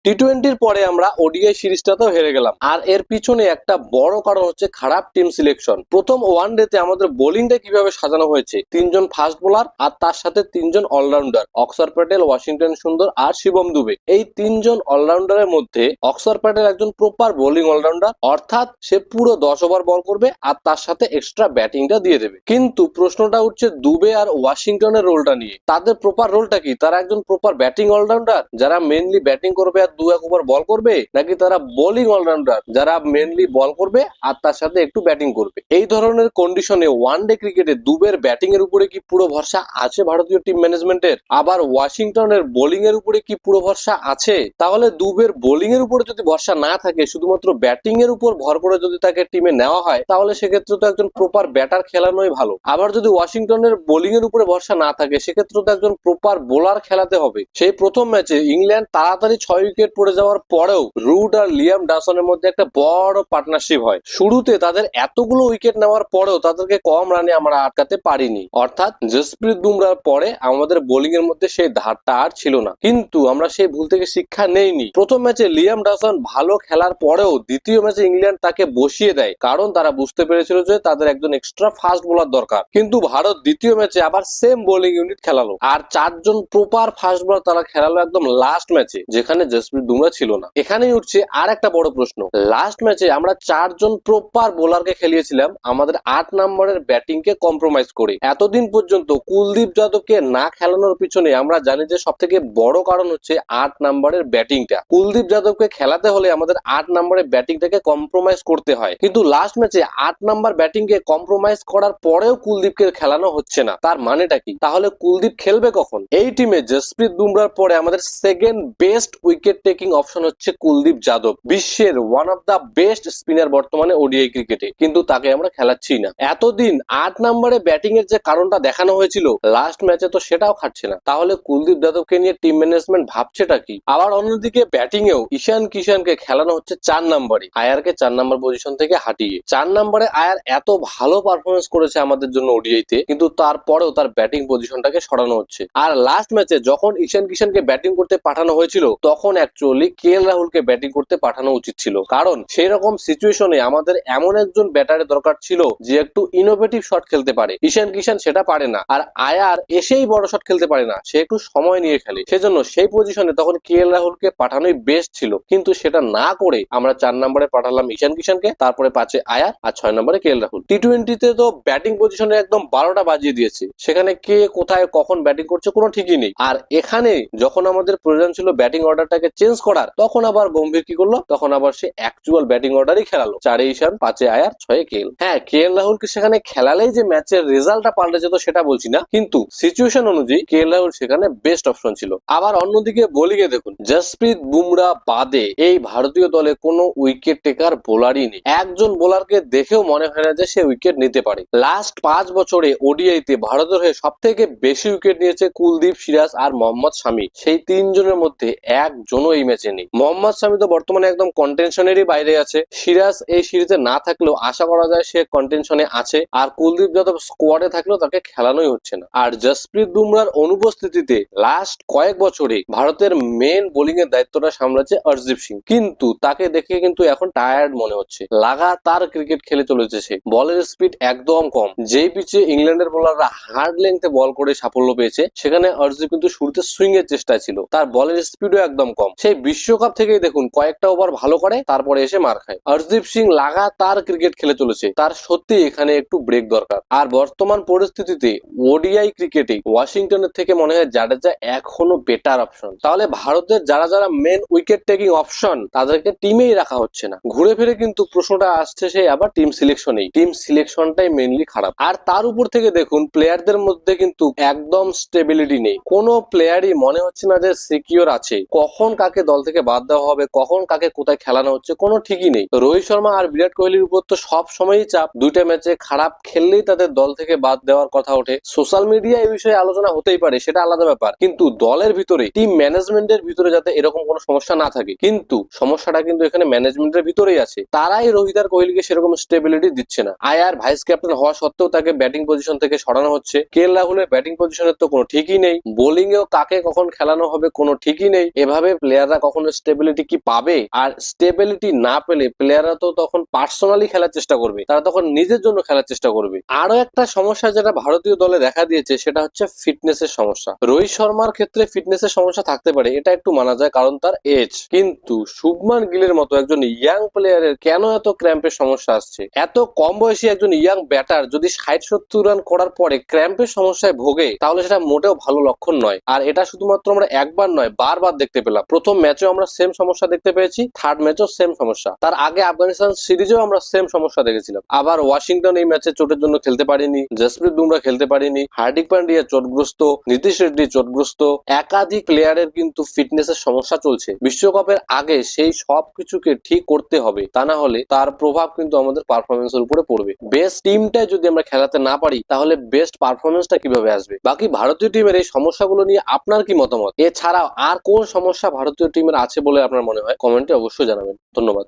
টি-টোয়েন্টির পরে আমরা ওডিআই সিরিজটাতেও হেরে গেলাম, আর এর পিছনে একটা বড় কারণ হচ্ছে খারাপ টিম সিলেকশন। প্রথম ওয়ানডেতে আমাদের বোলিংটা কিভাবে সাজানো হয়েছে, তিনজন ফাস্ট বোলার আর তার সাথে তিনজন অলরাউন্ডার, অক্সর প্যাটেল, ওয়াশিংটন সুন্দর আর শিবম দুবে। এই তিনজন অলরাউন্ডারের মধ্যে অক্সর প্যাটেল একজন প্রপার বোলিং অলরাউন্ডার, অর্থাৎ সে পুরো 10 ওভার বল করবে আর তার সাথে এক্সট্রা ব্যাটিংটা দিয়ে দেবে। কিন্তু প্রশ্নটা উঠছে দুবে আর ওয়াশিংটনের রোলটা নিয়ে। তাদের প্রপার রোলটা কি? তারা একজন প্রপার ব্যাটিং অলরাউন্ডার যারা মেনলি ব্যাটিং করবে আর 2-1 ওভার বল করবে, নাকি তারা বোলিং অলরাউন্ডার যারা মেনলি বল করবে আর তার সাথে একটু ব্যাটিং করবে? এই ধরনের কন্ডিশনে ওয়ানডে ক্রিকেটে দুবের ব্যাটিং এর উপরে কি পুরো ভরসা আছে ভারতীয় টিম ম্যানেজমেন্টের? আবার ওয়াশিংটনের বোলিং এর উপরে কি পুরো ভরসা আছে? তাহলে দুবের বোলিং এর উপরে যদি ভরসা না থাকে, শুধুমাত্র ব্যাটিং এর উপর ভর করে যদি তাকে টিমে নেওয়া হয়, তাহলে সেক্ষেত্রে তো একজন প্রপার ব্যাটার খেলানোই ভালো। আবার যদি ওয়াশিংটনের বোলিং এর উপরে ভরসা না থাকে, সেক্ষেত্রে তো একজন প্রপার বোলার খেলাতে হবে। সেই প্রথম ম্যাচে ইংল্যান্ড তাড়াতাড়ি 6 উইকেট পড়ে যাওয়ার পরেও রুড আর লিয়াম ডাসনের মধ্যে একটা বড় পার্টনারশিপ হয়। শুরুতে তাদের এতগুলো উইকেট নেওয়ার পরেও তাদেরকে কম রানে আমরা আটকাতে পারিনি, অর্থাৎ জসপ্রীত বুমরার পরে আমাদের বোলিং এর মধ্যে সেই ধারটা আর ছিল না। কিন্তু আমরা সেই ভুল থেকে শিক্ষা নেইনি। প্রথম ম্যাচে লিয়াম ডাসন ভালো খেলার পরেও দ্বিতীয় ম্যাচে ইংল্যান্ড তাকে বসিয়ে দেয়, কারণ তারা বুঝতে পেরেছিল যে তাদের একজন এক্সট্রা ফাস্ট বোলার দরকার। কিন্তু ভারত দ্বিতীয় ম্যাচে আবার সেম বোলিং ইউনিট খেলালো, আর 4জন প্রপার ফাস্ট বোলার তারা খেলালো একদম লাস্ট ম্যাচে, যেখানে জসপ্রীত বুমরা ছিল না। এখানেই উঠছে আর একটা বড় প্রশ্ন, লাস্ট ম্যাচে আমরা 4জন প্রপার বোলারকে খেলিয়েছিলাম আমাদের 8 নম্বরের ব্যাটিং কে কম্প্রোমাইজ করে। এতদিন পর্যন্ত কুলদীপ যাদবকে না খেলানোর পিছনে আমরা জানি যে সব থেকে বড় কারণ হচ্ছে 8 নম্বরের ব্যাটিংটা। কুলদীপ যাদবকে খেলাতে হলে আমাদের 8 নম্বরের ব্যাটিংটাকে কম্প্রোমাইজ করতে হয়, কিন্তু লাস্ট ম্যাচে 8 নম্বর ব্যাটিং কে কম্প্রোমাইজ করার পরেও কুলদীপকে খেলানো হচ্ছে না। তার মানেটা কি? তাহলে কুলদীপ খেলবে কখন? এই টিমে জসপ্রীত বুমরার পরে আমাদের second best wicket taking option হচ্ছে কুলদীপ যাদব, বিশ্বের one of the best spinner বর্তমানে ওডিআই ক্রিকেটে, কিন্তু তাকে আমরা খেলাচ্ছি না। এতদিন 8 নম্বরে ব্যাটিং এর যে কারণটা দেখানো হয়েছিল, লাস্ট ম্যাচে তো সেটাও খাটছে না। তাহলে কুলদীপ যাদবকে নিয়ে টিম ম্যানেজমেন্ট ভাবছেটা কি? আবার অন্যদিকে ব্যাটিং এও ঈশান কিষানকে খেলানো হচ্ছে 4 নম্বরে, আয়ারকে 4 নম্বর পজিশন থেকে হাঁটিয়ে। 4 নম্বরে আয়ার এত ভালো পারফরমেন্স করেছে আমাদের জন্য ওডিআইতে, কিন্তু তারপরেও তার ব্যাটিং পজিশনটাকে সরানো হচ্ছে। আর লাস্ট ম্যাচে যখন ঈশান কিষানকে ব্যাটিং করতে পাঠানো হয়েছিল, তখন অ্যাকচুয়ালি কেএল রাহুলকে ব্যাটিং করতে পাঠানো উচিত ছিল, কারণ সেই রকম সিচুয়েশনে আমাদের এমন একজন ব্যাটারের দরকার ছিল যে একটু ইনোভেটিভ শট খেলতে পারে। ঈশান কিষান সেটা পারে না, আর আয়ার এসেই বড় শট খেলতে পারে না, সে একটু সময় নিয়ে খেলে। সেজন্য সেই পজিশনে তখন কেএল রাহুলকে পাঠানোই বেস্ট ছিল, কিন্তু সেটা না করে আমরা 4 নম্বরে পাঠালাম ঈশান কিষানকে, তারপরে 5-এ আয়ার আর 6 নম্বরে কেএল রাহুল। টি-টোয়েন্টিতে তো ব্যাটিং পজিশনে একদম 12টা বাজিয়ে দিয়েছে, সেখানে কে কোথায় কখন ব্যাটিং করছে কোনো ঠিকই নেই। আর এখানে যখন আমাদের প্রয়োজন ছিল ব্যাটিং অর্ডারটাকে চেঞ্জ করার, তখন আবার গম্ভীর কি করলো? তখন আবার সে অ্যাকচুয়াল ব্যাটিং অর্ডারই খেলালো, 4-এ ঈশান, 5-এ আয়ার, 6-এ কেএল। হ্যাঁ, কেএল রাহুলকে সেখানে খেলালেই যে ম্যাচের রেজাল্টটা পাল্টে যেত সেটা বলছি না, কিন্তু সিচুয়েশন অনুযায়ী কেএল রাহুল সেখানে বেস্ট অপশন ছিল। আবার অন্যদিকে বোলিং এ দেখুন, জসপ্রীত বুমরা বাদে এই ভারতীয় দলে কোনো উইকেট টেকার বোলারই নেই। একজন বোলারকে দেখেও মনে হয় না যে সে উইকেট নিতে পারে। লাস্ট 5 বছরে ওডিআইতে ভারতের হয়ে সব থেকে বেশি উইকেট নিয়েছে কুলদীপ, সিরাজ আর মোহাম্মদ শামি। সেই 3 জনের মধ্যে একজনও এই ম্যাচে নেই। মোহাম্মদ শামি তো বর্তমানে একদম কন্টেনশনেরই বাইরে আছে। সিরাজ এই সিরিজে না থাকলেও আশা করা যায় সে কন্টেনশনে আছে, আর কুলদীপ যাদব স্কোয়াডে থাকলেও তাকে খেলানোই হচ্ছে না। আর জসপ্রীত বুমরার অনুপস্থিতিতে লাস্ট কয়েক বছরে ভারতের মেন বোলিং এর দায়িত্বটা সামলাচ্ছে অর্শদীপ সিং, কিন্তু তাকে দেখে কিন্তু এখন টায়ার্ড মনে হচ্ছে। লাগাতার ক্রিকেট খেলে চলেছে সে, বলের স্পিড একদম কম। যেই পিচে ইংল্যান্ডের বোলাররা হার্ড লেন্থে বল করে সাফল্য পেয়েছে, সেখানে অর্শদীপ কিন্তু শুরুতে সুইং এর চেষ্টায় ছিল, তার বলের স্পিডও একদম কম। সেই বিশ্বকাপ থেকেই দেখুন কয়েকটা ওভার ভালো করে তারপরে এসে মার খায়। অর্শদীপ সিং লাগাতার ক্রিকেট খেলে চলেছে, তার সত্যি এখানে একটু ব্রেক দরকার। আর বর্তমান পরিস্থিতিতে ওডিআই ক্রিকেটে ওয়াশিংটনের থেকে মনে হয় জাডেজা এখনো বেটার অপশন। তাহলে ভারতের যারা যারা মেন উইকেট টেকিং অপশন, তাদেরকে টিমেই রাখা হচ্ছে না। ঘুরে ফিরে কিন্তু প্রশ্নটা আসছে সেই আবার টিম সিলেকশনেই। টিম সিলেকশনটাই মেনলি খারাপ। আর তার উপর থেকে দেখুন প্লেয়ারদের মধ্যে কিন্তু একদম স্টেবিলিটি নেই। কোনো প্লেয়ারই মনে হচ্ছে না যে সিকিউর আছে। কখন কাকে দল থেকে বাদ দেওয়া হবে, কখন কাকে কোথায় খেলানো হচ্ছে কোনো ঠিকই নেই। রোহিত শর্মা আর বিরাট কোহলির উপর তো সব সময়ই চাপ, 2টা ম্যাচে খারাপ খেললেই তাদের দল থেকে বাদ দেওয়ার কথা ওঠে। সোশ্যাল মিডিয়া এই বিষয়ে আলোচনা হতেই পারে, সেটা আলাদা ব্যাপার, কিন্তু দলের ভিতরে টিম ম্যানেজমেন্টের ভিতরে যাতে এরকম কোনো সমস্যা না থাকে। কিন্তু সমস্যাটা কিন্তু এখানে ম্যানেজমেন্টের ভিতরেই আছে। তারাই রোহিত আর কোহলিকে সেরকম স্টেবিলিটি দিচ্ছে না। আয়ার ভাইস ক্যাপ্টেন হওয়া সত্ত্বেও তাকে ব্যাটিং পজিশন থেকে সরানো হচ্ছে। কেএল রাহুলের ব্যাটিং পজিশনের তো কোনো ঠিকই নেই। বোলিং এও কাকে কখন খেলানো হবে কোনো ঠিকই নেই। এভাবে প্লেয়াররা কখনো স্টেবিলিটি কি পাবে? আর স্টেবিলিটি না পেলে প্লেয়াররা তো তখন পার্সোনালি খেলার চেষ্টা করবে, তারা তখন নিজের জন্য খেলার চেষ্টা করবে। আরো একটা সমস্যা যেটা ভারতীয় দলে দেখা দিয়েছে সেটা হচ্ছে ফিটনেসের সমস্যা। রোহিত শর্মার ক্ষেত্রে ফিটনেসের সমস্যা থাকতে পারে, এটা একটু মানা যায় কারণ তার এজ, কিন্তু শুভমান গিলের মতো একজন ইয়াং প্লেয়ারের কেন এত ক্র্যাম্পের সমস্যা আসছে? এত কম বয়সী একজন ইয়াং ব্যাটার যদি 60-70 রান করার পরে ক্র্যাম্পের সমস্যায় ভোগে, তাহলে সেটা মোটেও ভালো লক্ষণ নয়। আর এটা শুধুমাত্র আমরা একবার নয়, বারবার দেখতে পেলাম। প্রথম ম্যাচেও আমরা সেম সমস্যা দেখতে পেয়েছি, থার্ড ম্যাচেও সেম সমস্যা, তার আগে আফগানিস্তান সিরিজেও আমরা সেম সমস্যা দেখেছিলাম। আবার ওয়াশিংটন এই ম্যাচে চোটের জন্য খেলতে পারেনি, জসপ্রীত বুমরা খেলতে পারেনি, হার্দিক পান্ডিয়া চোটগ্রস্ত, নীতিশ রেড্ডি চোটগ্রস্ত, একাধিক প্লেয়ারের কিন্তু ফিটনেসের সমস্যা চলছে। বিশ্বকাপের আগে সেই সব কিছুকে ঠিক করতে হবে, তা না হলে তার প্রভাব কিন্তু আমাদের পারফরমেন্সের উপরে পড়বে। বেস্ট টিমটাই যদি আমরা খেলাতে না পারি, তাহলে বেস্ট পারফরমেন্সটা কিভাবে আসবে? বাকি ভারতীয় টিমের এই সমস্যাগুলো নিয়ে আপনার কি মতামত? এছাড়াও আর কোন সমস্যা ভারতীয় টিমের আছে বলে আপনার মনে হয়? কমেন্টে অবশ্যই জানাবেন। ধন্যবাদ।